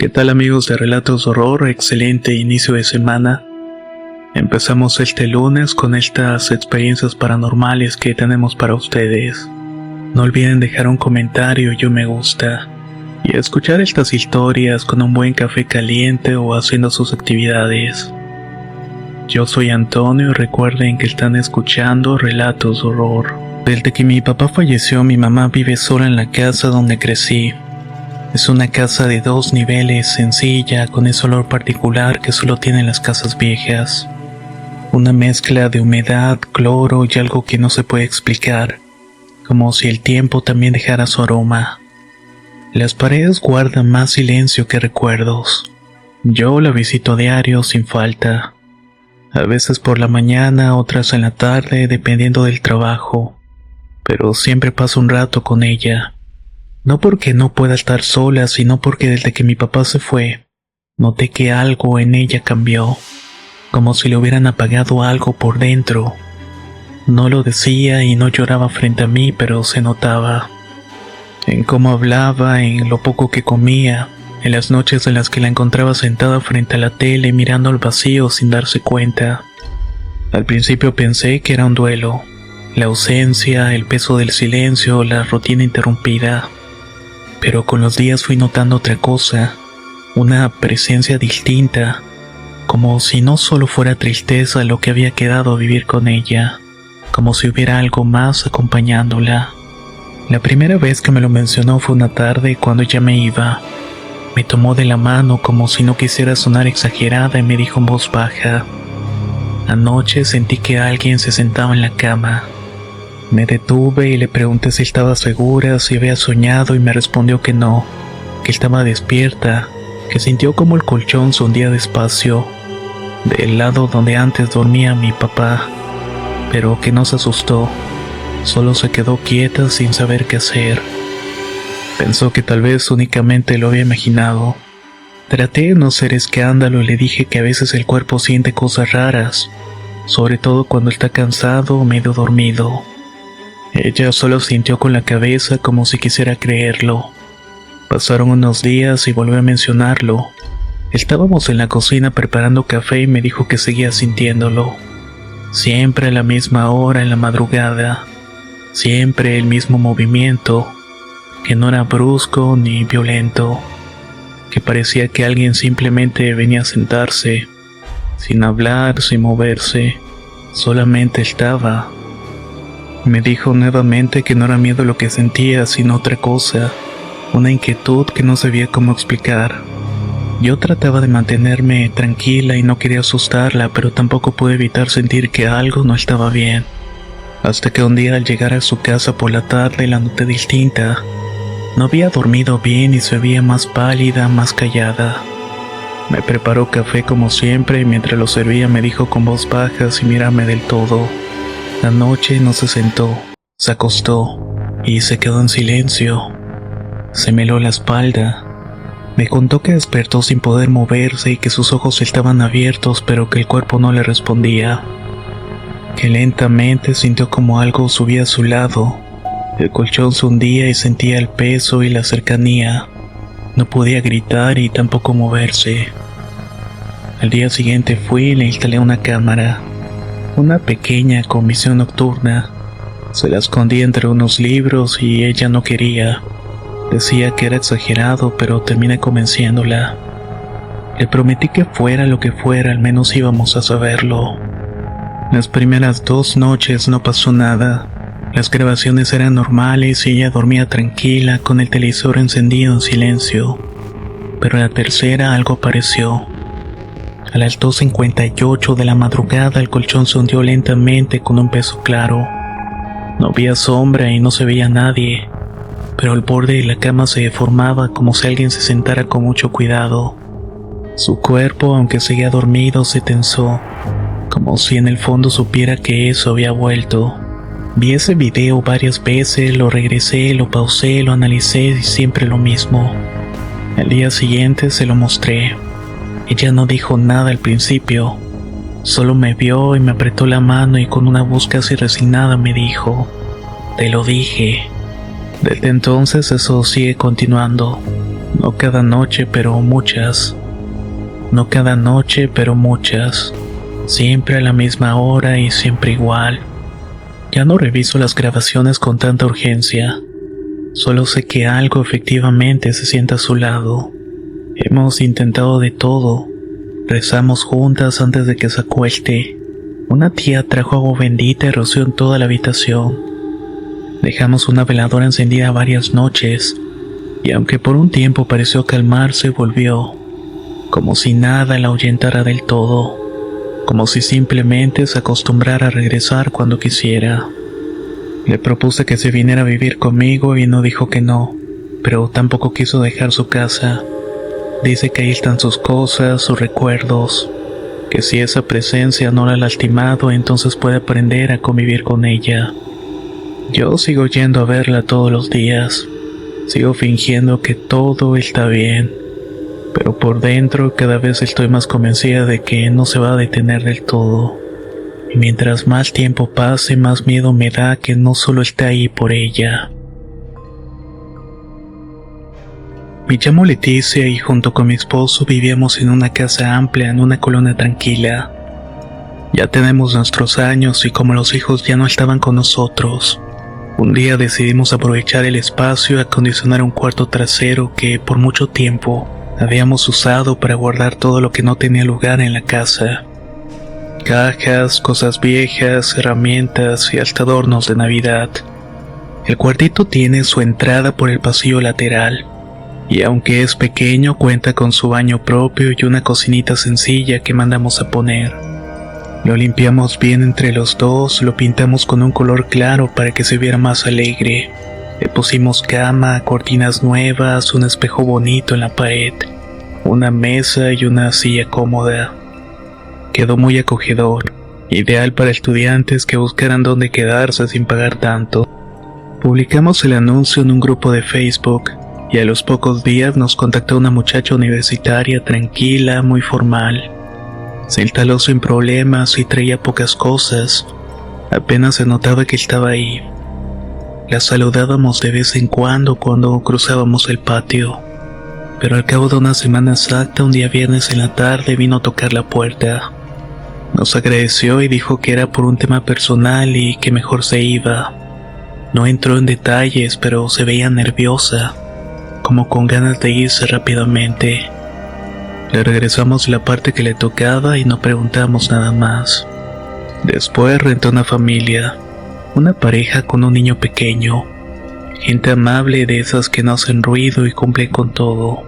¿Qué tal amigos de Relatos de Horror? Excelente inicio de semana. Empezamos este lunes con estas experiencias paranormales que tenemos para ustedes. No olviden dejar un comentario y un me gusta. Y escuchar estas historias con un buen café caliente o haciendo sus actividades. Yo soy Antonio y recuerden que están escuchando Relatos de Horror. Desde que mi papá falleció, mi mamá vive sola en la casa donde crecí. Es una casa de 2 niveles, sencilla, con ese olor particular que solo tienen las casas viejas. Una mezcla de humedad, cloro y algo que no se puede explicar, como si el tiempo también dejara su aroma. Las paredes guardan más silencio que recuerdos. Yo la visito diario sin falta. A veces por la mañana, otras en la tarde, dependiendo del trabajo. Pero siempre paso un rato con ella. No porque no pueda estar sola, sino porque desde que mi papá se fue, noté que algo en ella cambió, como si le hubieran apagado algo por dentro. No lo decía y no lloraba frente a mí, pero se notaba. En cómo hablaba, en lo poco que comía, en las noches en las que la encontraba sentada frente a la tele mirando al vacío sin darse cuenta. Al principio pensé que era un duelo, la ausencia, el peso del silencio, la rutina interrumpida. Pero con los días fui notando otra cosa, una presencia distinta, como si no solo fuera tristeza lo que había quedado a vivir con ella, como si hubiera algo más acompañándola. La primera vez que me lo mencionó fue una tarde cuando ya me iba. Me tomó de la mano como si no quisiera sonar exagerada y me dijo en voz baja: anoche sentí que alguien se sentaba en la cama. Me detuve y le pregunté si estaba segura, si había soñado, y me respondió que no, que estaba despierta, que sintió como el colchón se hundía despacio, del lado donde antes dormía mi papá, pero que no se asustó, solo se quedó quieta sin saber qué hacer. Pensó que tal vez únicamente lo había imaginado. Traté de no hacer escándalo y le dije que a veces el cuerpo siente cosas raras, sobre todo cuando está cansado o medio dormido. Ella solo sintió con la cabeza como si quisiera creerlo. Pasaron unos días y volvió a mencionarlo. Estábamos en la cocina preparando café y me dijo que seguía sintiéndolo. Siempre a la misma hora en la madrugada. Siempre el mismo movimiento, que no era brusco ni violento. Que parecía que alguien simplemente venía a sentarse, sin hablar, sin moverse. Solamente estaba. Me dijo nuevamente que no era miedo lo que sentía, sino otra cosa, una inquietud que no sabía cómo explicar. Yo trataba de mantenerme tranquila y no quería asustarla, pero tampoco pude evitar sentir que algo no estaba bien. Hasta que un día al llegar a su casa por la tarde la noté distinta. No había dormido bien y se veía más pálida, más callada. Me preparó café como siempre y mientras lo servía me dijo con voz baja sin mirarme del todo. La noche no se sentó, se acostó y se quedó en silencio. Se me heló la espalda. Me contó que despertó sin poder moverse y que sus ojos estaban abiertos pero que el cuerpo no le respondía. Que lentamente sintió como algo subía a su lado. El colchón se hundía y sentía el peso y la cercanía. No podía gritar y tampoco moverse. Al día siguiente fui y le instalé una cámara. Una pequeña con visión nocturna. Se la escondí entre unos libros y ella no quería. Decía que era exagerado, pero terminé convenciéndola. Le prometí que fuera lo que fuera, al menos íbamos a saberlo. Las primeras 2 noches no pasó nada. Las grabaciones eran normales y ella dormía tranquila con el televisor encendido en silencio. Pero en la tercera algo apareció. A las 2:58 de la madrugada el colchón se hundió lentamente con un peso claro. No había sombra y no se veía nadie, pero el borde de la cama se deformaba como si alguien se sentara con mucho cuidado. Su cuerpo, aunque seguía dormido, se tensó, como si en el fondo supiera que eso había vuelto. Vi ese video varias veces, lo regresé, lo pausé, lo analicé y siempre lo mismo. Al día siguiente se lo mostré. Ella no dijo nada al principio, solo me vio y me apretó la mano y con una voz casi resignada me dijo: "Te lo dije". Desde entonces eso sigue continuando. No cada noche, pero muchas. No cada noche, pero muchas. Siempre a la misma hora y siempre igual. Ya no reviso las grabaciones con tanta urgencia. Solo sé que algo efectivamente se sienta a su lado. Hemos intentado de todo. Rezamos juntas antes de que se acueste. Una tía trajo agua bendita y roció en toda la habitación. Dejamos una veladora encendida varias noches, y aunque por un tiempo pareció calmarse, volvió, como si nada la ahuyentara del todo, como si simplemente se acostumbrara a regresar cuando quisiera. Le propuse que se viniera a vivir conmigo y no dijo que no, pero tampoco quiso dejar su casa. Dice que ahí están sus cosas, sus recuerdos, que si esa presencia no la ha lastimado, entonces puede aprender a convivir con ella. Yo sigo yendo a verla todos los días, sigo fingiendo que todo está bien, pero por dentro cada vez estoy más convencida de que no se va a detener del todo. Y mientras más tiempo pase, más miedo me da que no solo esté ahí por ella. Me llamo Leticia y junto con mi esposo vivíamos en una casa amplia en una colonia tranquila. Ya tenemos nuestros años y como los hijos ya no estaban con nosotros, un día decidimos aprovechar el espacio y acondicionar un cuarto trasero que por mucho tiempo habíamos usado para guardar todo lo que no tenía lugar en la casa. Cajas, cosas viejas, herramientas y hasta adornos de Navidad. El cuartito tiene su entrada por el pasillo lateral, y aunque es pequeño cuenta con su baño propio y una cocinita sencilla que mandamos a poner. Lo limpiamos bien entre los dos, lo pintamos con un color claro para que se viera más alegre. Le pusimos cama, cortinas nuevas, un espejo bonito en la pared, una mesa y una silla cómoda. Quedó muy acogedor, ideal para estudiantes que buscaran dónde quedarse sin pagar tanto. Publicamos el anuncio en un grupo de Facebook y a los pocos días nos contactó una muchacha universitaria tranquila, muy formal. Se instaló sin problemas y traía pocas cosas. Apenas se notaba que estaba ahí. La saludábamos de vez en cuando cruzábamos el patio. Pero al cabo de una semana exacta, un día viernes en la tarde, vino a tocar la puerta. Nos agradeció y dijo que era por un tema personal y que mejor se iba. No entró en detalles, pero se veía nerviosa, como con ganas de irse rápidamente. Le regresamos la parte que le tocaba y no preguntamos nada más. Después rentó una familia, una pareja con un niño pequeño, gente amable de esas que no hacen ruido y cumplen con todo.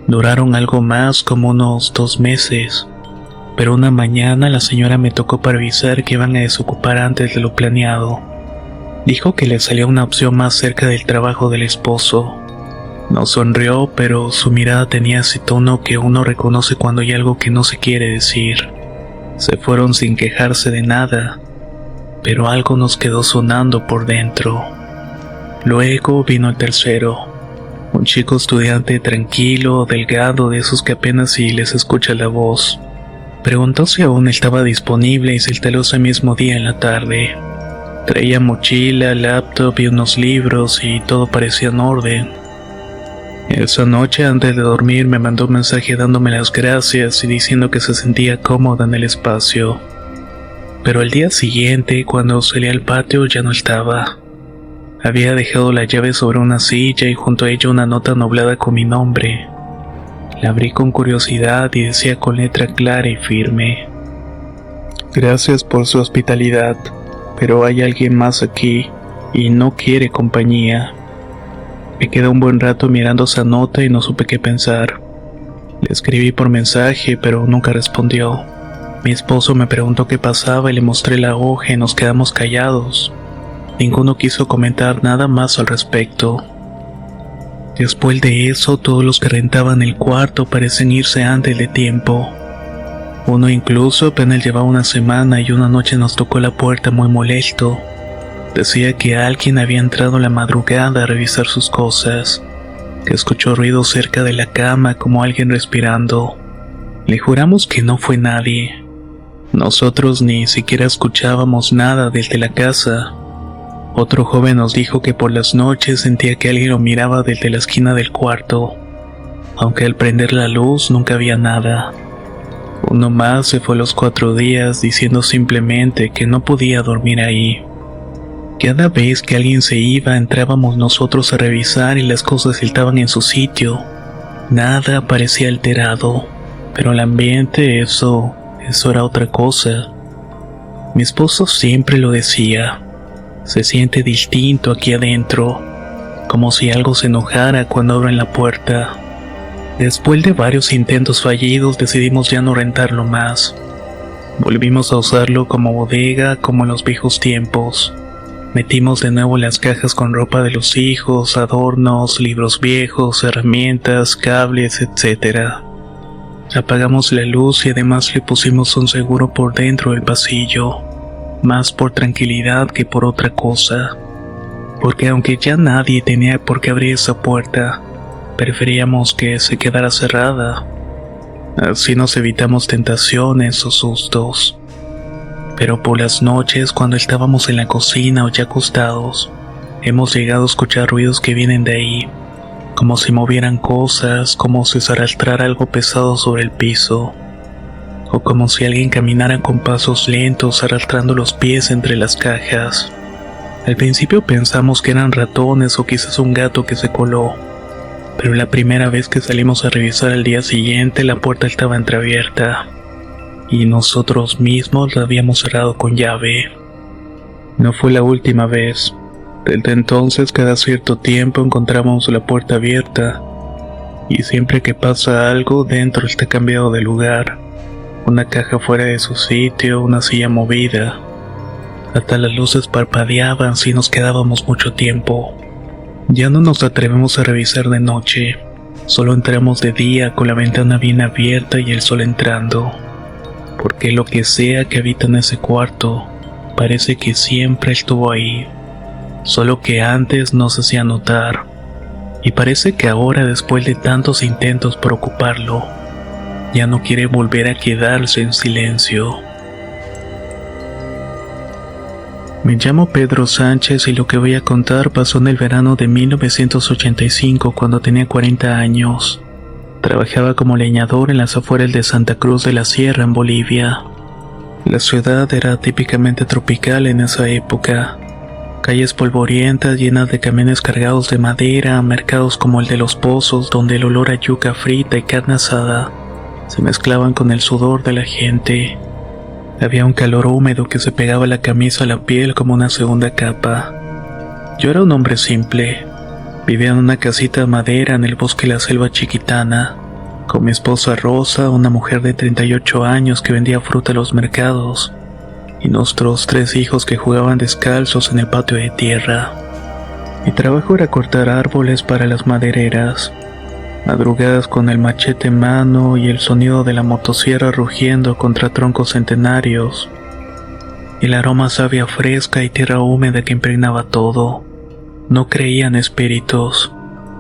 Duraron algo más, como unos 2 meses, pero una mañana la señora me tocó para avisar que iban a desocupar antes de lo planeado. Dijo que le salía una opción más cerca del trabajo del esposo. Nos sonrió, pero su mirada tenía ese tono que uno reconoce cuando hay algo que no se quiere decir. Se fueron sin quejarse de nada, pero algo nos quedó sonando por dentro. Luego vino el tercero, un chico estudiante tranquilo, delgado, de esos que apenas si les escucha la voz. Preguntó si aún estaba disponible y se instaló ese mismo día en la tarde. Traía mochila, laptop y unos libros y todo parecía en orden. Esa noche antes de dormir me mandó un mensaje dándome las gracias y diciendo que se sentía cómoda en el espacio. Pero al día siguiente, cuando salí al patio, ya no estaba. Había dejado la llave sobre una silla y junto a ella una nota noblada con mi nombre. La abrí con curiosidad y decía con letra clara y firme: Gracias por su hospitalidad, pero hay alguien más aquí y no quiere compañía. Me quedé un buen rato mirando esa nota y no supe qué pensar. Le escribí por mensaje, pero nunca respondió. Mi esposo me preguntó qué pasaba y le mostré la hoja y nos quedamos callados. Ninguno quiso comentar nada más al respecto. Después de eso, todos los que rentaban el cuarto parecen irse antes de tiempo. Uno incluso apenas llevaba una semana y una noche nos tocó la puerta muy molesto. Decía que alguien había entrado en la madrugada a revisar sus cosas, que escuchó ruido cerca de la cama como alguien respirando. Le juramos que no fue nadie. Nosotros ni siquiera escuchábamos nada desde la casa. Otro joven nos dijo que por las noches sentía que alguien lo miraba desde la esquina del cuarto. aunque al prender la luz nunca había nada. Uno más se fue a los 4 días diciendo simplemente que no podía dormir ahí. Cada vez que alguien se iba, entrábamos nosotros a revisar y las cosas estaban en su sitio. Nada parecía alterado, pero el ambiente, eso era otra cosa. Mi esposo siempre lo decía, se siente distinto aquí adentro, como si algo se enojara cuando abren la puerta. Después de varios intentos fallidos decidimos ya no rentarlo más. Volvimos a usarlo como bodega como en los viejos tiempos. Metimos de nuevo las cajas con ropa de los hijos, adornos, libros viejos, herramientas, cables, etc. Apagamos la luz y además le pusimos un seguro por dentro del pasillo, más por tranquilidad que por otra cosa. Porque aunque ya nadie tenía por qué abrir esa puerta, preferíamos que se quedara cerrada. Así nos evitamos tentaciones o sustos. Pero por las noches, cuando estábamos en la cocina o ya acostados, hemos llegado a escuchar ruidos que vienen de ahí, como si movieran cosas, como si se arrastrara algo pesado sobre el piso, o como si alguien caminara con pasos lentos arrastrando los pies entre las cajas. Al principio pensamos que eran ratones o quizás un gato que se coló, pero la primera vez que salimos a revisar al día siguiente la puerta estaba entreabierta. Y nosotros mismos la habíamos cerrado con llave. No fue la última vez. Desde entonces, cada cierto tiempo encontramos la puerta abierta, y siempre que pasa algo, dentro está cambiado de lugar. Una caja fuera de su sitio, una silla movida. Hasta las luces parpadeaban si nos quedábamos mucho tiempo. Ya no nos atrevemos a revisar de noche. Solo entramos de día con la ventana bien abierta y el sol entrando. Porque lo que sea que habita en ese cuarto, parece que siempre estuvo ahí, solo que antes no se hacía notar, y parece que ahora, después de tantos intentos por ocuparlo, ya no quiere volver a quedarse en silencio. Me llamo Pedro Sánchez y lo que voy a contar pasó en el verano de 1985 cuando tenía 40 años. Trabajaba como leñador en las afueras de Santa Cruz de la Sierra, en Bolivia. La ciudad era típicamente tropical en esa época. Calles polvorientas llenas de camiones cargados de madera, mercados como el de Los Pozos, donde el olor a yuca frita y carne asada se mezclaban con el sudor de la gente. Había un calor húmedo que se pegaba la camisa a la piel como una segunda capa. Yo era un hombre simple. Vivía en una casita de madera en el bosque de la selva chiquitana, con mi esposa Rosa, una mujer de 38 años que vendía fruta a los mercados, y nuestros 3 hijos que jugaban descalzos en el patio de tierra. Mi trabajo era cortar árboles para las madereras, madrugadas con el machete en mano y el sonido de la motosierra rugiendo contra troncos centenarios, el aroma a savia fresca y tierra húmeda que impregnaba todo. No creía en espíritus.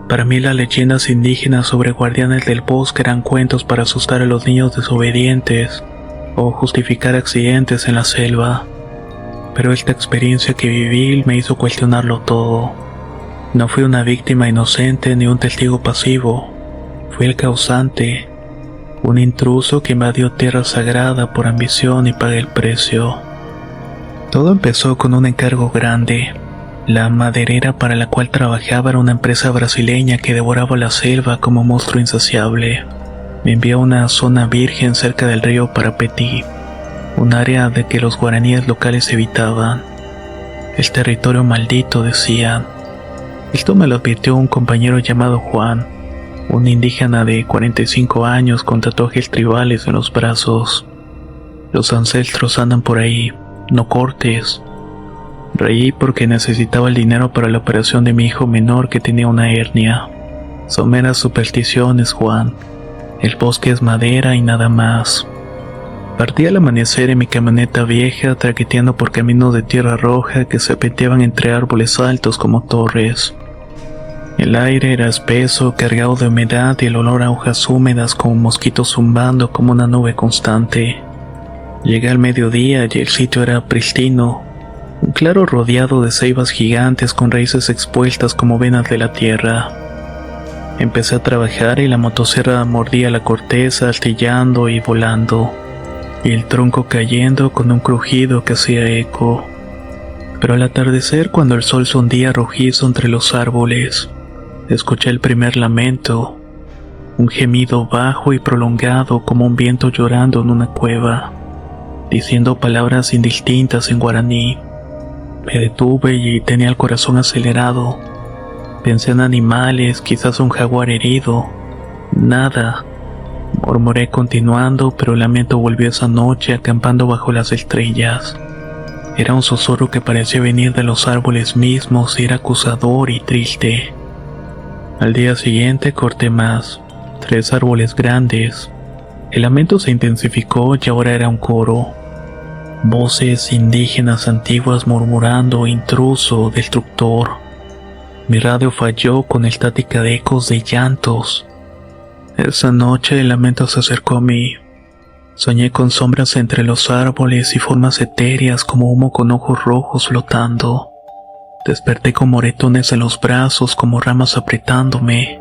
Para mí las leyendas indígenas sobre guardianes del bosque eran cuentos para asustar a los niños desobedientes o justificar accidentes en la selva. Pero esta experiencia que viví me hizo cuestionarlo todo. No fui una víctima inocente ni un testigo pasivo. Fui el causante, un intruso que invadió tierra sagrada por ambición y pagué el precio. Todo empezó con un encargo grande. La maderera para la cual trabajaba era una empresa brasileña que devoraba la selva como un monstruo insaciable. Me envió a una zona virgen cerca del río Parapetí, un área de que los guaraníes locales evitaban. El territorio maldito, decían. Esto me lo advirtió un compañero llamado Juan, un indígena de 45 años con tatuajes tribales en los brazos. Los ancestros andan por ahí, no cortes. Reí porque necesitaba el dinero para la operación de mi hijo menor que tenía una hernia. Son meras supersticiones, Juan. El bosque es madera y nada más. Partí al amanecer en mi camioneta vieja, traqueteando por caminos de tierra roja que se peteaban entre árboles altos como torres. El aire era espeso, cargado de humedad y el olor a hojas húmedas como mosquitos zumbando como una nube constante. Llegué al mediodía y el sitio era pristino. Un claro rodeado de ceibas gigantes con raíces expuestas como venas de la tierra. Empecé a trabajar y la motosierra mordía la corteza, astillando y volando, y el tronco cayendo con un crujido que hacía eco. Pero al atardecer, cuando el sol se hundía rojizo entre los árboles, escuché el primer lamento, un gemido bajo y prolongado como un viento llorando en una cueva, diciendo palabras indistintas en guaraní. Me detuve y tenía el corazón acelerado. Pensé en animales, quizás un jaguar herido. Nada. Murmuré continuando, pero el lamento volvió esa noche acampando bajo las estrellas. Era un susurro que parecía venir de los árboles mismos y era acusador y triste. Al día siguiente corté más, 3 árboles grandes. El lamento se intensificó y ahora era un coro. Voces indígenas antiguas murmurando: intruso, destructor. Mi radio falló con estática de ecos de llantos. Esa noche el lamento se acercó a mí. Soñé con sombras entre los árboles y formas etéreas como humo con ojos rojos flotando. Desperté con moretones en los brazos como ramas apretándome.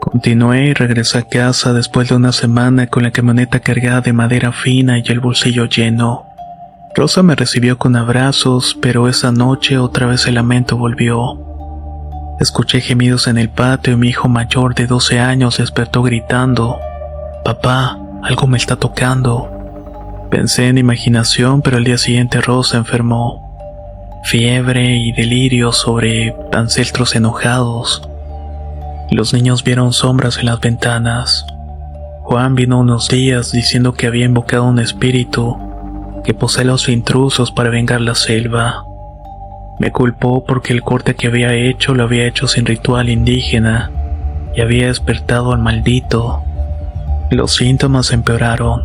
Continué y regresé a casa después de una semana con la camioneta cargada de madera fina y el bolsillo lleno. Rosa me recibió con abrazos, pero esa noche otra vez el lamento volvió. Escuché gemidos en el patio y mi hijo mayor de 12 años despertó gritando: «Papá, algo me está tocando». Pensé en imaginación, pero al día siguiente Rosa enfermó. Fiebre y delirio sobre ancestros enojados. Los niños vieron sombras en las ventanas. Juan vino unos días diciendo que había invocado un espíritu que posee a los intrusos para vengar la selva. Me culpó porque el corte que había hecho lo había hecho sin ritual indígena y había despertado al maldito. Los síntomas empeoraron.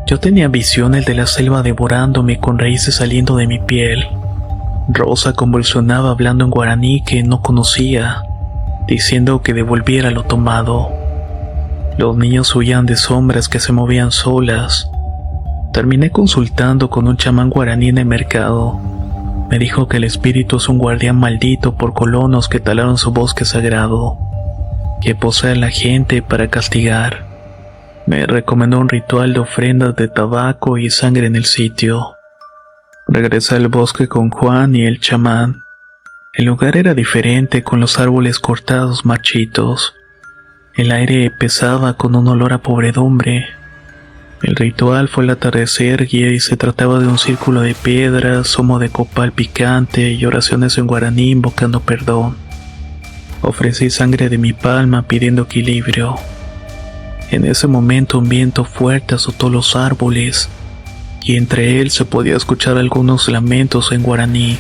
Yo tenía visiones de la selva devorándome con raíces saliendo de mi piel. Rosa convulsionaba hablando en guaraní que no conocía, diciendo que devolviera lo tomado. Los niños huían de sombras que se movían solas. Terminé consultando con un chamán guaraní en el mercado. Me dijo que el espíritu es un guardián maldito por colonos que talaron su bosque sagrado, que posee a la gente para castigar. Me recomendó un ritual de ofrendas de tabaco y sangre en el sitio. Regresé al bosque con Juan y el chamán. El lugar era diferente, con los árboles cortados marchitos. El aire pesaba con un olor a podredumbre. El ritual fue al atardecer y se trataba de un círculo de piedras, humo de copal picante y oraciones en guaraní invocando perdón. Ofrecí sangre de mi palma pidiendo equilibrio. En ese momento un viento fuerte azotó los árboles y entre él se podía escuchar algunos lamentos en guaraní.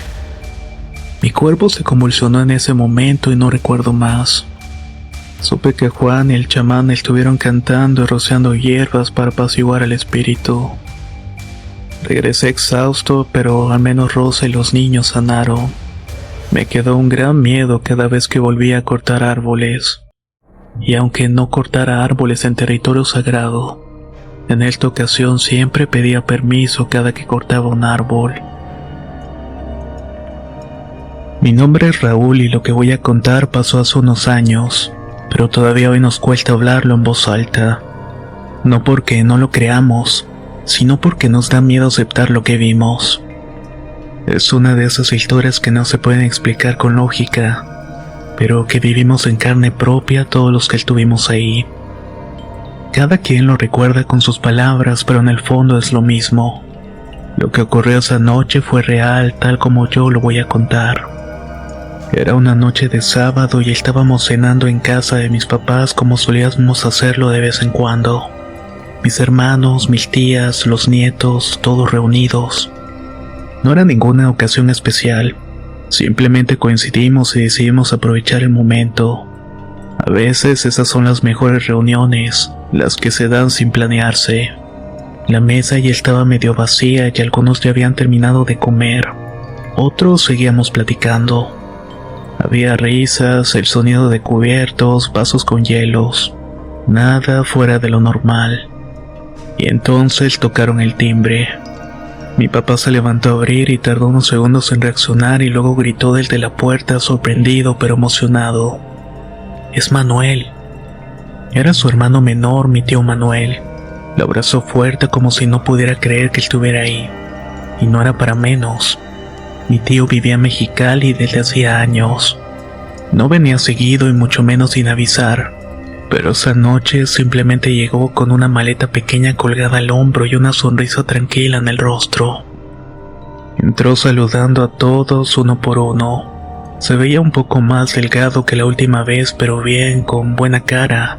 Mi cuerpo se convulsionó en ese momento y no recuerdo más. Supe que Juan y el chamán estuvieron cantando y rociando hierbas para apaciguar al espíritu. Regresé exhausto, pero al menos Rosa y los niños sanaron. Me quedó un gran miedo cada vez que volvía a cortar árboles. Y aunque no cortara árboles en territorio sagrado, en esta ocasión siempre pedía permiso cada que cortaba un árbol. Mi nombre es Raúl y lo que voy a contar pasó hace unos años, pero todavía hoy nos cuesta hablarlo en voz alta. No porque no lo creamos, sino porque nos da miedo aceptar lo que vimos. Es una de esas historias que no se pueden explicar con lógica, pero que vivimos en carne propia todos los que estuvimos ahí. Cada quien lo recuerda con sus palabras, pero en el fondo es lo mismo. Lo que ocurrió esa noche fue real, tal como yo lo voy a contar. Era una noche de sábado y estábamos cenando en casa de mis papás como solíamos hacerlo de vez en cuando. Mis hermanos, mis tías, los nietos, todos reunidos. No era ninguna ocasión especial, simplemente coincidimos y decidimos aprovechar el momento. A veces esas son las mejores reuniones, las que se dan sin planearse. La mesa ya estaba medio vacía y algunos ya habían terminado de comer. Otros seguíamos platicando. Había risas, el sonido de cubiertos, vasos con hielos. Nada fuera de lo normal. Y entonces tocaron el timbre. Mi papá se levantó a abrir y tardó unos segundos en reaccionar y luego gritó desde la puerta sorprendido pero emocionado: es Manuel. Era su hermano menor, mi tío Manuel. Lo abrazó fuerte como si no pudiera creer que estuviera ahí. Y no era para menos. Mi tío vivía en Mexicali desde hacía años. No venía seguido y mucho menos sin avisar. Pero esa noche simplemente llegó con una maleta pequeña colgada al hombro y una sonrisa tranquila en el rostro. Entró saludando a todos uno por uno. Se veía un poco más delgado que la última vez, pero bien, con buena cara.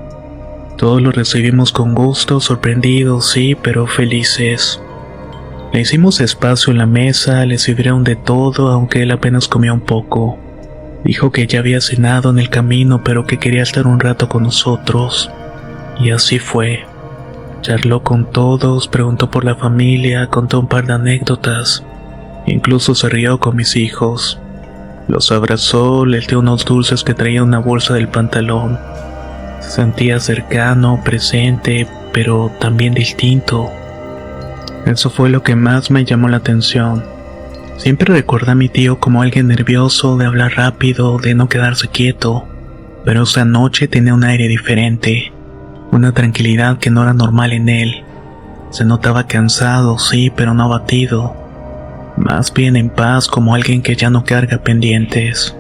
Todos lo recibimos con gusto, sorprendidos, sí, pero felices. Le hicimos espacio en la mesa, le sirvieron de todo, aunque él apenas comía un poco. Dijo que ya había cenado en el camino, pero que quería estar un rato con nosotros. Y así fue. Charló con todos, preguntó por la familia, contó un par de anécdotas. Incluso se rió con mis hijos. Los abrazó, les dio unos dulces que traía en una bolsa del pantalón. Se sentía cercano, presente, pero también distinto. Eso fue lo que más me llamó la atención. Siempre recordé a mi tío como alguien nervioso, de hablar rápido, de no quedarse quieto. Pero esa noche tenía un aire diferente. Una tranquilidad que no era normal en él. Se notaba cansado, sí, pero no abatido. Más bien en paz, como alguien que ya no carga pendientes.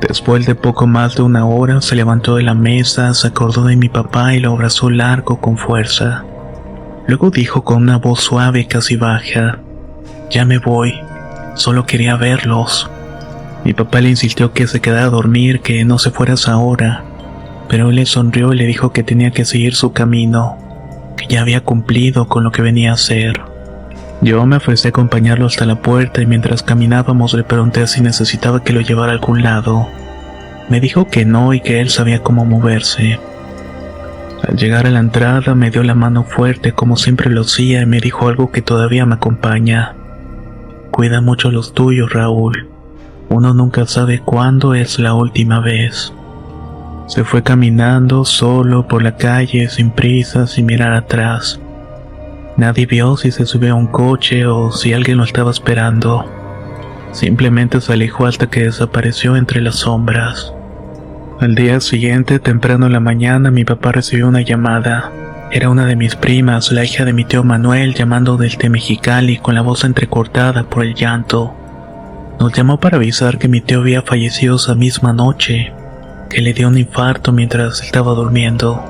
Después de poco más de una hora, se levantó de la mesa, se acordó de mi papá y lo abrazó largo con fuerza. Luego dijo con una voz suave y casi baja: «Ya me voy, solo quería verlos». Mi papá le insistió que se quedara a dormir, que no se fuera a esa hora, pero él le sonrió y le dijo que tenía que seguir su camino, que ya había cumplido con lo que venía a hacer. Yo me ofrecí a acompañarlo hasta la puerta y mientras caminábamos le pregunté si necesitaba que lo llevara a algún lado. Me dijo que no y que él sabía cómo moverse. Al llegar a la entrada me dio la mano fuerte como siempre lo hacía y me dijo algo que todavía me acompaña: «Cuida mucho a los tuyos, Raúl. Uno nunca sabe cuándo es la última vez». Se fue caminando solo por la calle sin prisa, sin mirar atrás. Nadie vio si se subió a un coche o si alguien lo estaba esperando. Simplemente se alejó hasta que desapareció entre las sombras. Al día siguiente, temprano en la mañana, mi papá recibió una llamada. Era una de mis primas, la hija de mi tío Manuel, llamando desde Mexicali con la voz entrecortada por el llanto. Nos llamó para avisar que mi tío había fallecido esa misma noche, que le dio un infarto mientras estaba durmiendo,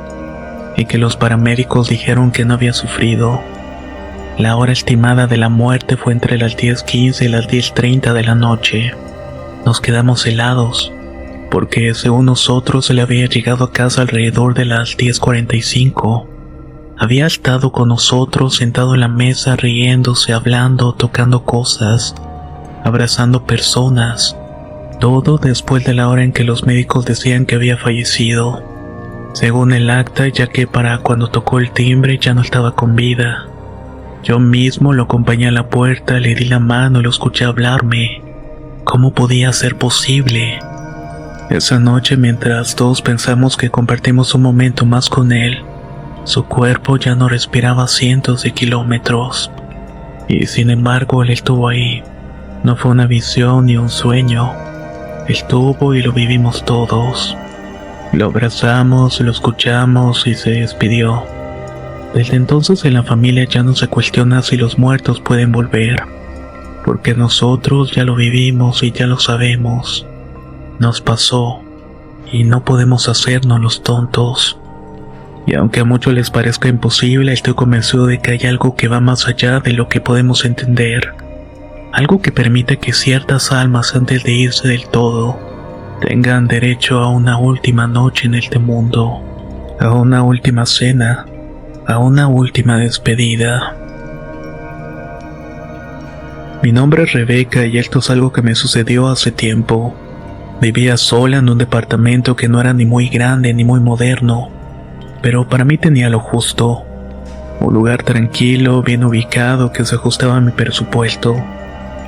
y que los paramédicos dijeron que no había sufrido. La hora estimada de la muerte fue entre las 10:15 y las 10:30 de la noche. Nos quedamos helados, porque según nosotros él había llegado a casa alrededor de las 10:45. Había estado con nosotros sentado en la mesa riéndose, hablando, tocando cosas, abrazando personas. Todo después de la hora en que los médicos decían que había fallecido. Según el acta, ya que para cuando tocó el timbre ya no estaba con vida. Yo mismo lo acompañé a la puerta, le di la mano y lo escuché hablarme. ¿Cómo podía ser posible? Esa noche, mientras todos pensamos que compartimos un momento más con él, su cuerpo ya no respiraba a cientos de kilómetros. Y sin embargo, él estuvo ahí. No fue una visión ni un sueño. Estuvo y lo vivimos todos. Lo abrazamos, lo escuchamos y se despidió. Desde entonces en la familia ya no se cuestiona si los muertos pueden volver, porque nosotros ya lo vivimos y ya lo sabemos. Nos pasó y no podemos hacernos los tontos. Y aunque a muchos les parezca imposible, estoy convencido de que hay algo que va más allá de lo que podemos entender. Algo que permite que ciertas almas, antes de irse del todo, tengan derecho a una última noche en este mundo, a una última cena, a una última despedida. Mi nombre es Rebeca y esto es algo que me sucedió hace tiempo. Vivía sola en un departamento que no era ni muy grande ni muy moderno, pero para mí tenía lo justo. Un lugar tranquilo, bien ubicado, que se ajustaba a mi presupuesto.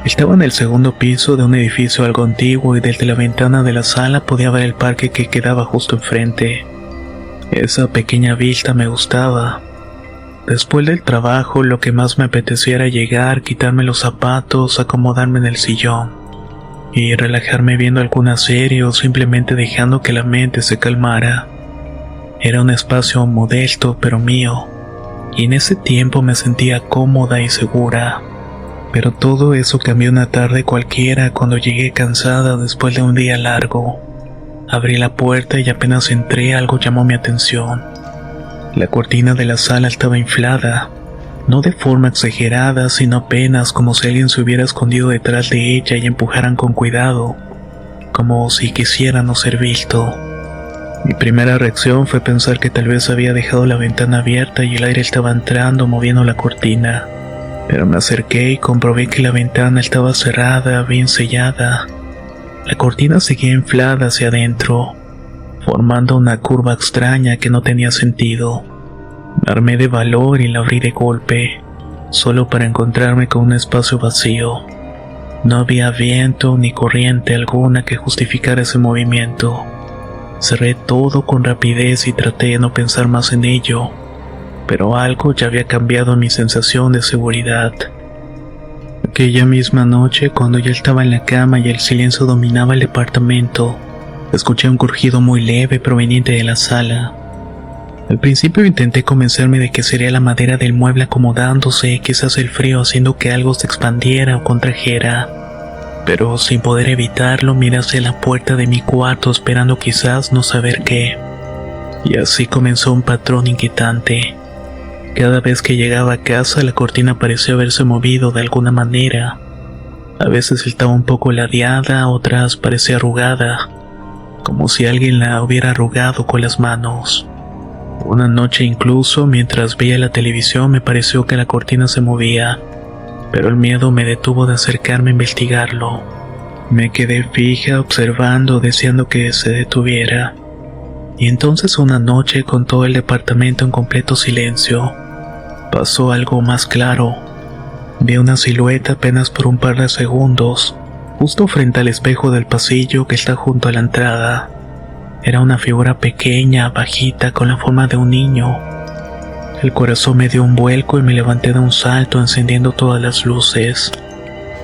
Estaba en el segundo piso de un edificio algo antiguo y desde la ventana de la sala podía ver el parque que quedaba justo enfrente. Esa pequeña vista me gustaba. Después del trabajo, lo que más me apetecía era llegar, quitarme los zapatos, acomodarme en el sillón. y relajarme viendo alguna serie o simplemente dejando que la mente se calmara. Era un espacio modesto pero mío, y en ese tiempo me sentía cómoda y segura. Pero todo eso cambió una tarde cualquiera cuando llegué cansada después de un día largo. Abrí la puerta y apenas entré algo llamó mi atención. La cortina de la sala estaba inflada, no de forma exagerada, sino apenas como si alguien se hubiera escondido detrás de ella y empujaran con cuidado, como si quisiera no ser visto. Mi primera reacción fue pensar que tal vez había dejado la ventana abierta y el aire estaba entrando moviendo la cortina. Pero me acerqué y comprobé que la ventana estaba cerrada, bien sellada. La cortina seguía inflada hacia adentro, formando una curva extraña que no tenía sentido. Me armé de valor y la abrí de golpe, solo para encontrarme con un espacio vacío. No había viento ni corriente alguna que justificara ese movimiento. Cerré todo con rapidez y traté de no pensar más en ello, pero algo ya había cambiado mi sensación de seguridad. Aquella misma noche, cuando ya estaba en la cama y el silencio dominaba el departamento, escuché un crujido muy leve proveniente de la sala. Al principio intenté convencerme de que sería la madera del mueble acomodándose, quizás el frío haciendo que algo se expandiera o contrajera. Pero sin poder evitarlo, miré hacia la puerta de mi cuarto esperando quizás no saber qué. Y así comenzó un patrón inquietante. Cada vez que llegaba a casa, la cortina parecía haberse movido de alguna manera. A veces estaba un poco ladeada, otras parecía arrugada, como si alguien la hubiera arrugado con las manos. Una noche incluso, mientras veía la televisión, me pareció que la cortina se movía, pero el miedo me detuvo de acercarme a investigarlo. Me quedé fija, observando, deseando que se detuviera. Y entonces una noche, con todo el departamento en completo silencio, pasó algo más claro. Vi una silueta apenas por un par de segundos, justo frente al espejo del pasillo que está junto a la entrada. Era una figura pequeña, bajita, con la forma de un niño. El corazón me dio un vuelco y me levanté de un salto encendiendo todas las luces.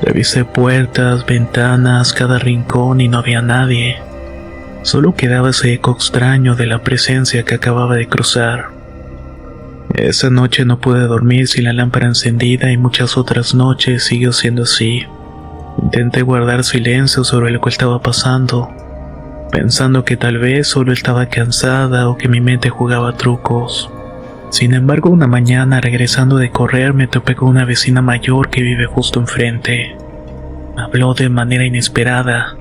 Revisé puertas, ventanas, cada rincón y no había nadie. Solo quedaba ese eco extraño de la presencia que acababa de cruzar. Esa noche no pude dormir sin la lámpara encendida y muchas otras noches siguió siendo así. Intenté guardar silencio sobre lo que estaba pasando, pensando que tal vez solo estaba cansada o que mi mente jugaba trucos. Sin embargo, una mañana, regresando de correr, me topé con una vecina mayor que vive justo enfrente. Me habló de manera inesperada.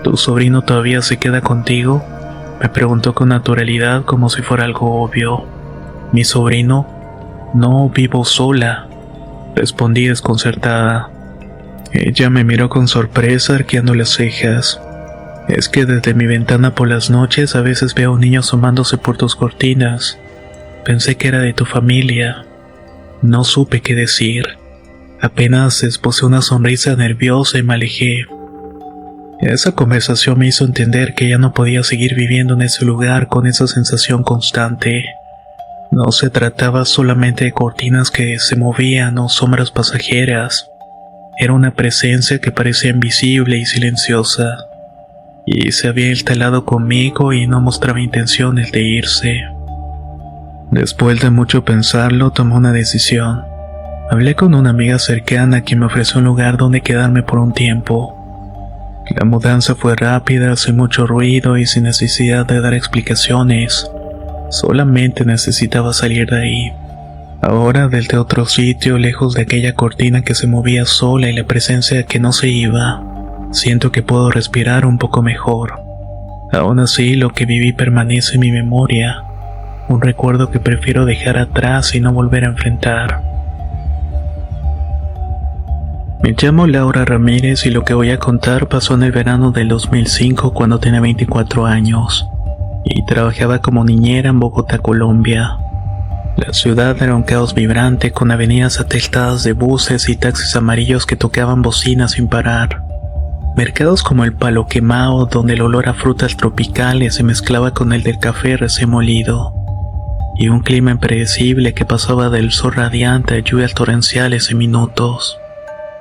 ¿Tu sobrino todavía se queda contigo?, me preguntó con naturalidad, como si fuera algo obvio. ¿Mi sobrino? No, vivo sola, respondí desconcertada. Ella me miró con sorpresa, arqueando las cejas. Es que desde mi ventana por las noches a veces veo a un niño asomándose por tus cortinas. Pensé que era de tu familia. No supe qué decir. Apenas esbocé una sonrisa nerviosa y me alejé. Esa conversación me hizo entender que ya no podía seguir viviendo en ese lugar con esa sensación constante. No se trataba solamente de cortinas que se movían o sombras pasajeras. Era una presencia que parecía invisible y silenciosa, y se había instalado conmigo y no mostraba intenciones de irse. Después de mucho pensarlo, tomé una decisión. Hablé con una amiga cercana quien me ofreció un lugar donde quedarme por un tiempo. La mudanza fue rápida, sin mucho ruido y sin necesidad de dar explicaciones. Solamente necesitaba salir de ahí. Ahora, desde otro sitio, lejos de aquella cortina que se movía sola y la presencia que no se iba, siento que puedo respirar un poco mejor. Aún así, lo que viví permanece en mi memoria, un recuerdo que prefiero dejar atrás y no volver a enfrentar. Me llamo Laura Ramírez y lo que voy a contar pasó en el verano del 2005, cuando tenía 24 años y trabajaba como niñera en Bogotá, Colombia. La ciudad era un caos vibrante, con avenidas atestadas de buses y taxis amarillos que tocaban bocinas sin parar. Mercados como el Palo Quemao, donde el olor a frutas tropicales se mezclaba con el del café recién molido. Y un clima impredecible que pasaba del sol radiante a lluvias torrenciales en minutos.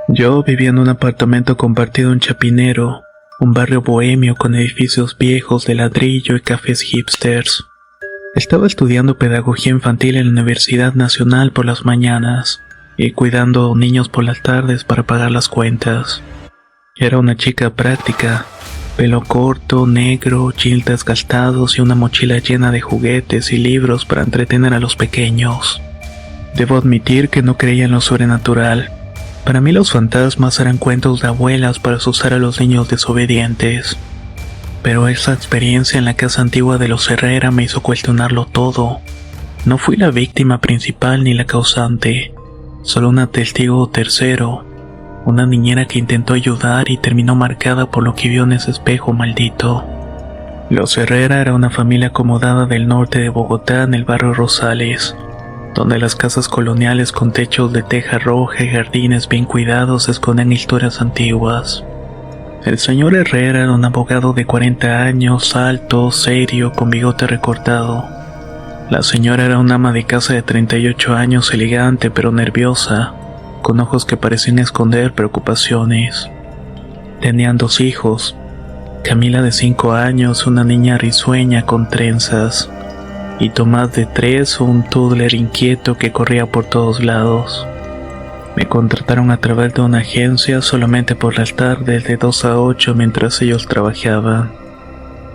Yo vivía en un apartamento compartido en Chapinero, un barrio bohemio con edificios viejos de ladrillo y cafés hipsters. Estaba estudiando pedagogía infantil en la Universidad Nacional por las mañanas y cuidando niños por las tardes para pagar las cuentas. Era una chica práctica, pelo corto, negro, jeans desgastados y una mochila llena de juguetes y libros para entretener a los pequeños. Debo admitir que no creía en lo sobrenatural. Para mí los fantasmas eran cuentos de abuelas para asustar a los niños desobedientes. Pero esa experiencia en la casa antigua de los Herrera me hizo cuestionarlo todo. No fui la víctima principal ni la causante, solo un testigo tercero, una niñera que intentó ayudar y terminó marcada por lo que vio en ese espejo maldito. Los Herrera era una familia acomodada del norte de Bogotá en el barrio Rosales, donde las casas coloniales con techos de teja roja y jardines bien cuidados esconden historias antiguas. El señor Herrera era un abogado de 40 años, alto, serio, con bigote recortado. La señora era una ama de casa de 38 años, elegante pero nerviosa, con ojos que parecían esconder preocupaciones. Tenían 2 hijos, Camila de 5 años, una niña risueña con trenzas, y Tomás de 3, un toddler inquieto que corría por todos lados. Me contrataron a través de una agencia solamente por las tardes de 2 a 8 mientras ellos trabajaban.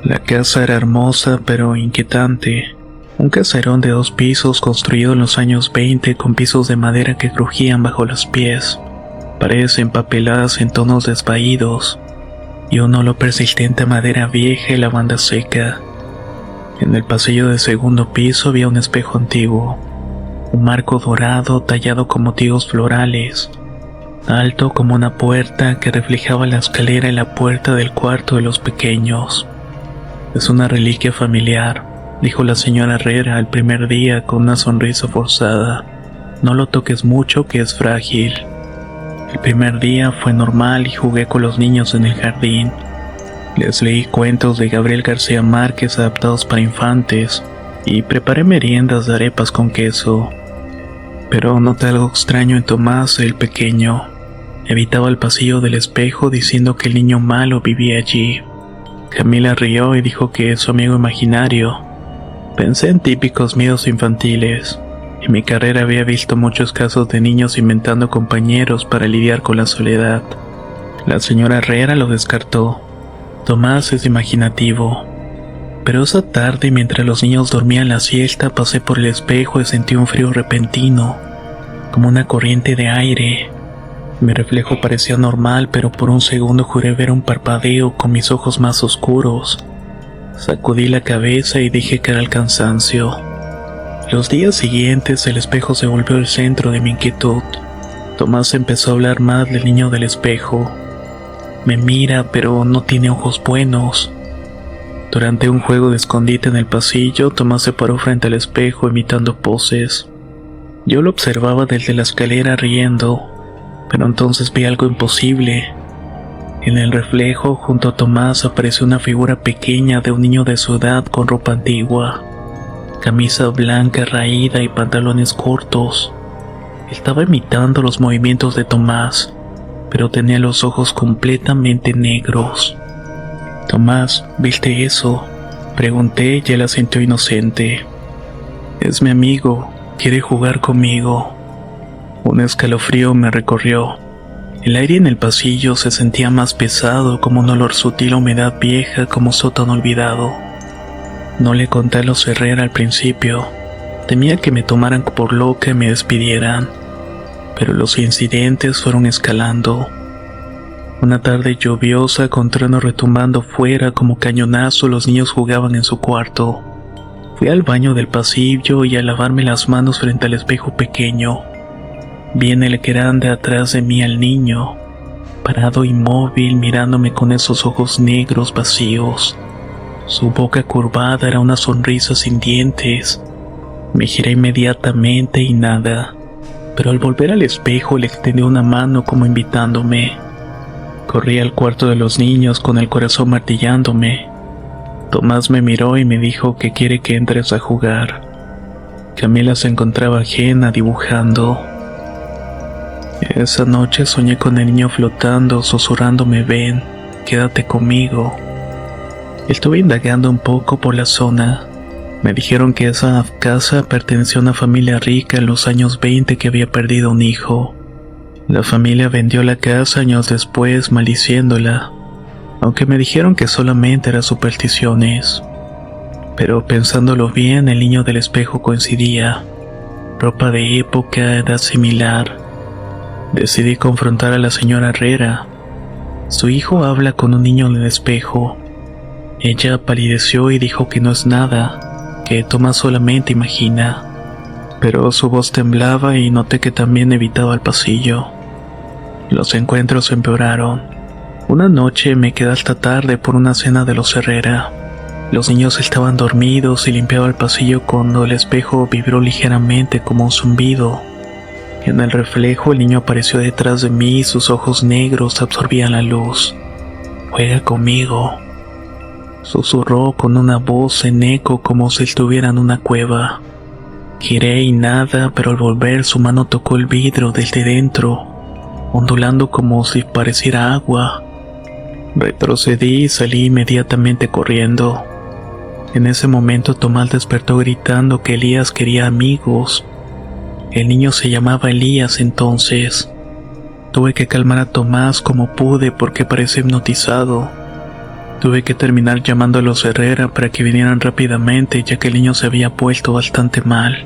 La casa era hermosa pero inquietante. Un caserón de 2 pisos construido en los años 20 con pisos de madera que crujían bajo los pies, paredes empapeladas en tonos desvaídos y un olor persistente a madera vieja y lavanda seca. En el pasillo del segundo piso había un espejo antiguo, un marco dorado tallado con motivos florales, alto como una puerta que reflejaba la escalera y la puerta del cuarto de los pequeños. Es una reliquia familiar, dijo la señora Herrera el primer día con una sonrisa forzada. No lo toques mucho, que es frágil. El primer día fue normal y jugué con los niños en el jardín. Les leí cuentos de Gabriel García Márquez adaptados para infantes y preparé meriendas de arepas con queso. Pero noté algo extraño en Tomás, el pequeño. Evitaba el pasillo del espejo diciendo que el niño malo vivía allí. Camila rió y dijo que es su amigo imaginario. Pensé en típicos miedos infantiles. En mi carrera había visto muchos casos de niños inventando compañeros para lidiar con la soledad. La señora Herrera lo descartó. Tomás es imaginativo. Pero esa tarde, mientras los niños dormían la siesta, pasé por el espejo y sentí un frío repentino, como una corriente de aire. Mi reflejo parecía normal, pero por un segundo juré ver un parpadeo con mis ojos más oscuros. Sacudí la cabeza y dije que era el cansancio. Los días siguientes el espejo se volvió el centro de mi inquietud. Tomás empezó a hablar más del niño del espejo. Me mira, pero no tiene ojos buenos. Durante un juego de escondite en el pasillo, Tomás se paró frente al espejo imitando poses. Yo lo observaba desde la escalera riendo, pero entonces vi algo imposible. En el reflejo, junto a Tomás, apareció una figura pequeña de un niño de su edad con ropa antigua, camisa blanca raída y pantalones cortos. Estaba imitando los movimientos de Tomás, pero tenía los ojos completamente negros. «Tomás, ¿viste eso?», pregunté y él asintió inocente. «Es mi amigo, quiere jugar conmigo». Un escalofrío me recorrió. El aire en el pasillo se sentía más pesado, como un olor sutil a humedad vieja, como sótano olvidado. No le conté a los Herrera al principio. Temía que me tomaran por loca y me despidieran. Pero los incidentes fueron escalando. Una tarde lluviosa, con trueno retumbando fuera como cañonazo, los niños jugaban en su cuarto. Fui al baño del pasillo y a lavarme las manos frente al espejo pequeño. Vi en el grande atrás de mí al niño, parado inmóvil mirándome con esos ojos negros vacíos. Su boca curvada era una sonrisa sin dientes. Me giré inmediatamente y nada, pero al volver al espejo le extendí una mano como invitándome. Corrí al cuarto de los niños con el corazón martillándome. Tomás me miró y me dijo que quiere que entres a jugar. Camila se encontraba ajena dibujando. Esa noche soñé con el niño flotando, susurrándome: ven, quédate conmigo. Estuve indagando un poco por la zona. Me dijeron que esa casa perteneció a una familia rica en los años 20 que había perdido un hijo. La familia vendió la casa años después, maldiciéndola, aunque me dijeron que solamente eran supersticiones. Pero pensándolo bien, el niño del espejo coincidía. Ropa de época, edad similar. Decidí confrontar a la señora Herrera. Su hijo habla con un niño en el espejo. Ella palideció y dijo que no es nada, que Tomás solamente imagina. Pero su voz temblaba y noté que también evitaba el pasillo. Los encuentros empeoraron. Una noche me quedé hasta tarde por una cena de los Herrera. Los niños estaban dormidos y limpiaba el pasillo cuando el espejo vibró ligeramente como un zumbido. En el reflejo el niño apareció detrás de mí y sus ojos negros absorbían la luz. «Juega conmigo», susurró con una voz en eco como si estuviera en una cueva. Giré y nada, pero al volver su mano tocó el vidrio desde dentro, ondulando como si pareciera agua. Retrocedí y salí inmediatamente corriendo. En ese momento Tomás despertó gritando que Elías quería amigos. El niño se llamaba Elías entonces. Tuve que calmar a Tomás como pude porque parecía hipnotizado. Tuve que terminar llamando a los Herrera para que vinieran rápidamente, ya que el niño se había puesto bastante mal.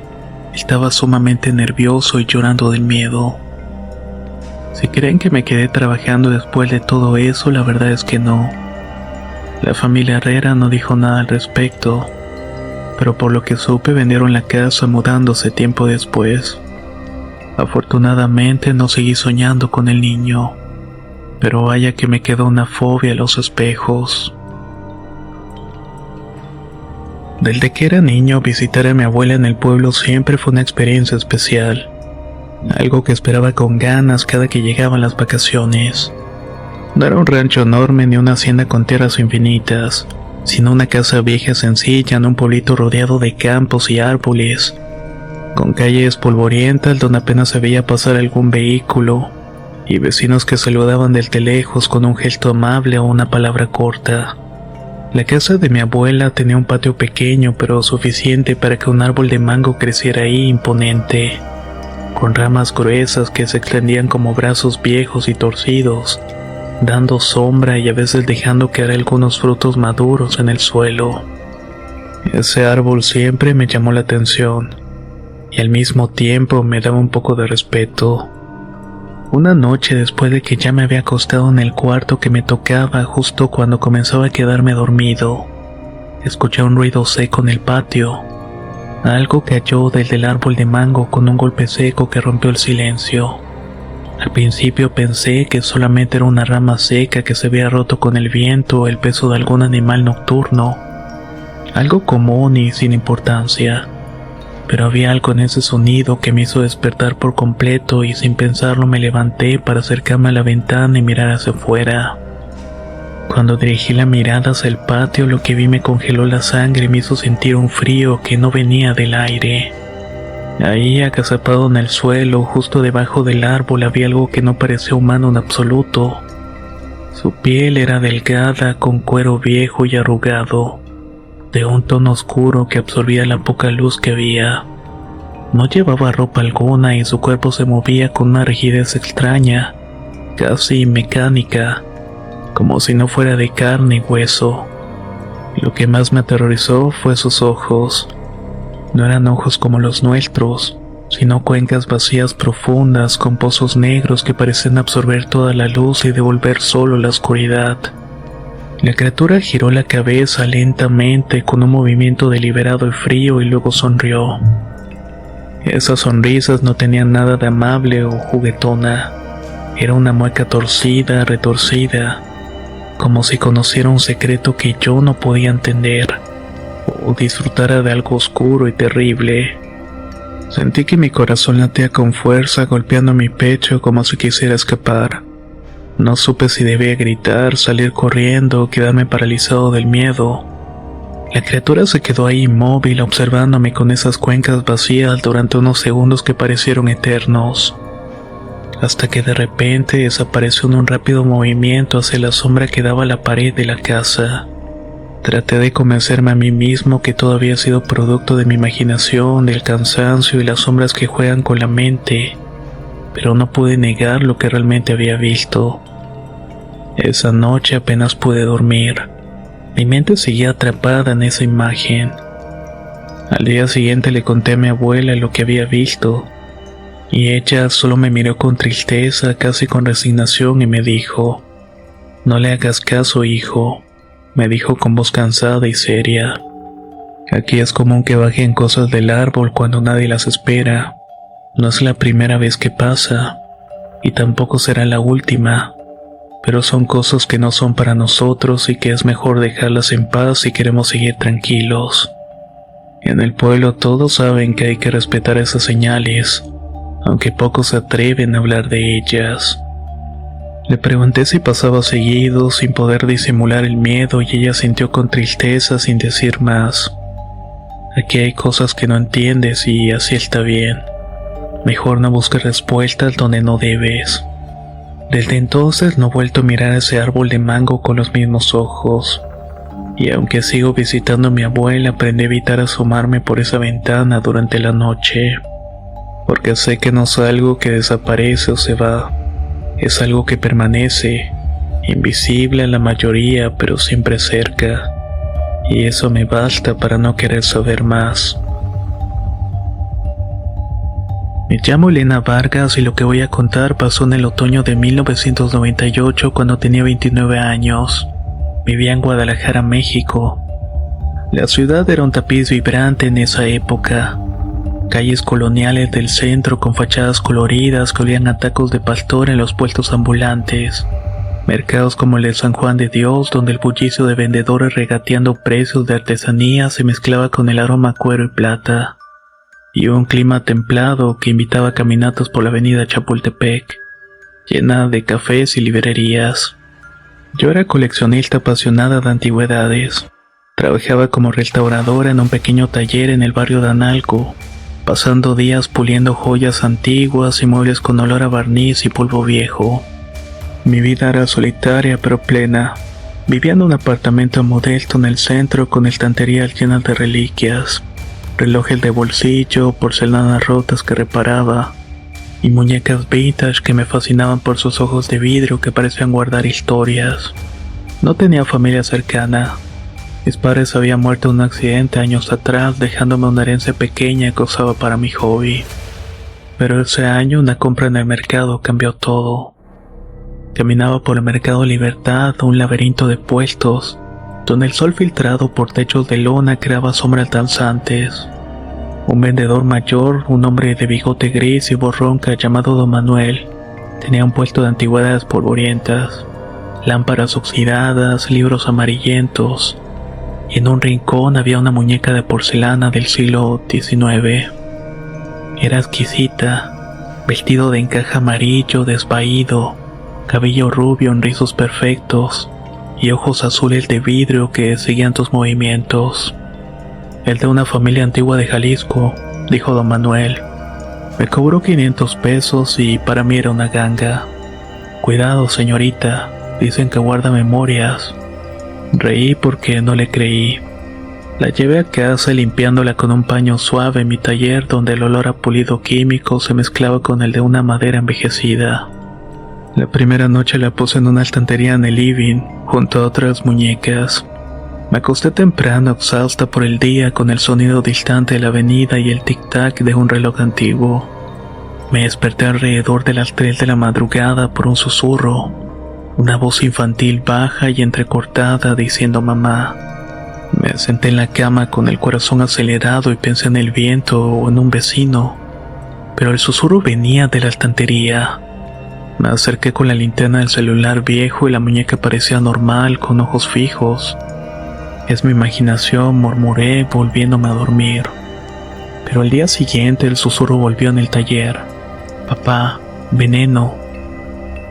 Estaba sumamente nervioso y llorando del miedo. Si creen que me quedé trabajando después de todo eso, la verdad es que no. La familia Herrera no dijo nada al respecto, pero por lo que supe vendieron la casa mudándose tiempo después. Afortunadamente no seguí soñando con el niño, pero vaya que me quedó una fobia a los espejos. Desde que era niño, visitar a mi abuela en el pueblo siempre fue una experiencia especial, algo que esperaba con ganas cada que llegaban las vacaciones. No era un rancho enorme ni una hacienda con tierras infinitas, sino una casa vieja sencilla en un pueblito rodeado de campos y árboles, con calles polvorientas donde apenas se veía pasar algún vehículo, y vecinos que saludaban desde lejos con un gesto amable o una palabra corta. La casa de mi abuela tenía un patio pequeño pero suficiente para que un árbol de mango creciera ahí imponente, con ramas gruesas que se extendían como brazos viejos y torcidos, dando sombra y a veces dejando caer algunos frutos maduros en el suelo. Ese árbol siempre me llamó la atención y al mismo tiempo me daba un poco de respeto. Una noche, después de que ya me había acostado en el cuarto que me tocaba justo cuando comenzaba a quedarme dormido, escuché un ruido seco en el patio. Algo cayó desde el árbol de mango con un golpe seco que rompió el silencio. Al principio pensé que solamente era una rama seca que se había roto con el viento o el peso de algún animal nocturno, algo común y sin importancia, pero había algo en ese sonido que me hizo despertar por completo y sin pensarlo me levanté para acercarme a la ventana y mirar hacia afuera. Cuando dirigí la mirada hacia el patio, lo que vi me congeló la sangre y me hizo sentir un frío que no venía del aire. Ahí, agazapado en el suelo, justo debajo del árbol, había algo que no parecía humano en absoluto. Su piel era delgada, con cuero viejo y arrugado, de un tono oscuro que absorbía la poca luz que había. No llevaba ropa alguna y su cuerpo se movía con una rigidez extraña, casi mecánica, como si no fuera de carne y hueso. Lo que más me aterrorizó fue sus ojos. No eran ojos como los nuestros, sino cuencas vacías profundas con pozos negros que parecían absorber toda la luz y devolver solo la oscuridad. La criatura giró la cabeza lentamente con un movimiento deliberado y frío y luego sonrió. Esas sonrisas no tenían nada de amable o juguetona. Era una mueca torcida, retorcida, como si conociera un secreto que yo no podía entender, o disfrutara de algo oscuro y terrible. Sentí que mi corazón latía con fuerza, golpeando mi pecho como si quisiera escapar. No supe si debía gritar, salir corriendo o quedarme paralizado del miedo. La criatura se quedó ahí inmóvil, observándome con esas cuencas vacías durante unos segundos que parecieron eternos. hasta que de repente desapareció en un rápido movimiento hacia la sombra que daba a la pared de la casa. Traté de convencerme a mí mismo que todo había sido producto de mi imaginación, del cansancio y las sombras que juegan con la mente, pero no pude negar lo que realmente había visto. Esa noche apenas pude dormir. Mi mente seguía atrapada en esa imagen. Al día siguiente le conté a mi abuela lo que había visto, y ella solo me miró con tristeza, casi con resignación, y me dijo: «No le hagas caso, hijo», me dijo con voz cansada y seria. «Aquí es común que bajen cosas del árbol cuando nadie las espera. No es la primera vez que pasa, y tampoco será la última, pero son cosas que no son para nosotros y que es mejor dejarlas en paz si queremos seguir tranquilos. En el pueblo todos saben que hay que respetar esas señales, aunque pocos se atreven a hablar de ellas». Le pregunté si pasaba seguido, sin poder disimular el miedo, y ella sintió con tristeza sin decir más. «Aquí hay cosas que no entiendes y así está bien. Mejor no busques respuestas donde no debes». Desde entonces no he vuelto a mirar ese árbol de mango con los mismos ojos, y aunque sigo visitando a mi abuela, aprendí a evitar asomarme por esa ventana durante la noche, porque sé que no es algo que desaparece o se va. Es algo que permanece, invisible a la mayoría, pero siempre cerca, y eso me basta para no querer saber más. Me llamo Elena Vargas y lo que voy a contar pasó en el otoño de 1998, cuando tenía 29 años. Vivía en Guadalajara, México. La ciudad era un tapiz vibrante en esa época. Calles coloniales del centro con fachadas coloridas que olían a tacos de pastor en los puestos ambulantes. Mercados como el de San Juan de Dios, donde el bullicio de vendedores regateando precios de artesanía se mezclaba con el aroma a cuero y plata. Y un clima templado que invitaba a caminatas por la avenida Chapultepec, llena de cafés y librerías. Yo era coleccionista apasionada de antigüedades. Trabajaba como restauradora en un pequeño taller en el barrio de Analco, pasando días puliendo joyas antiguas y muebles con olor a barniz y polvo viejo. Mi vida era solitaria pero plena. Vivía en un apartamento modesto en el centro con estanterías llenas de reliquias, relojes de bolsillo, porcelanas rotas que reparaba, y muñecas vintage que me fascinaban por sus ojos de vidrio que parecían guardar historias. No tenía familia cercana. Mis padres habían muerto en un accidente años atrás, dejándome una herencia pequeña que usaba para mi hobby. Pero ese año una compra en el mercado cambió todo. Caminaba por el Mercado Libertad, un laberinto de puestos, donde el sol filtrado por techos de lona creaba sombras danzantes. Un vendedor mayor, un hombre de bigote gris y voz ronca llamado Don Manuel, tenía un puesto de antigüedades polvorientas, lámparas oxidadas, libros amarillentos, y en un rincón había una muñeca de porcelana del siglo XIX. Era exquisita, vestido de encaje amarillo desvaído, cabello rubio en rizos perfectos, y ojos azules de vidrio que seguían tus movimientos. «El de una familia antigua de Jalisco», dijo Don Manuel. Me cobró 500 pesos y para mí era una ganga. «Cuidado, señorita, dicen que guarda memorias». Reí porque no le creí. La llevé a casa limpiándola con un paño suave en mi taller, donde el olor a pulido químico se mezclaba con el de una madera envejecida. La primera noche la puse en una estantería en el living, junto a otras muñecas. Me acosté temprano, exhausta por el día, con el sonido distante de la avenida y el tic-tac de un reloj antiguo. Me desperté alrededor de las 3 de la madrugada por un susurro, una voz infantil baja y entrecortada diciendo «mamá». Me senté en la cama con el corazón acelerado y pensé en el viento o en un vecino, pero el susurro venía de la estantería. Me acerqué con la linterna del celular viejo y la muñeca parecía normal, con ojos fijos. «Es mi imaginación», murmuré, volviéndome a dormir. Pero al día siguiente el susurro volvió en el taller. «Papá, veneno».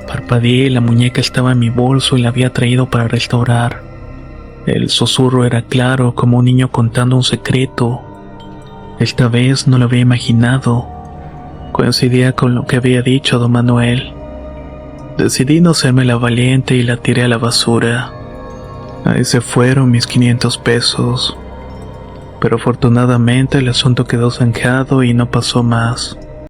Parpadeé, la muñeca estaba en mi bolso y la había traído para restaurar. El susurro era claro, como un niño contando un secreto. Esta vez no lo había imaginado. Coincidía con lo que había dicho don Manuel. Decidí no serme la valiente y la tiré a la basura. Ahí se fueron mis 500 pesos. Pero afortunadamente el asunto quedó zanjado y no pasó más.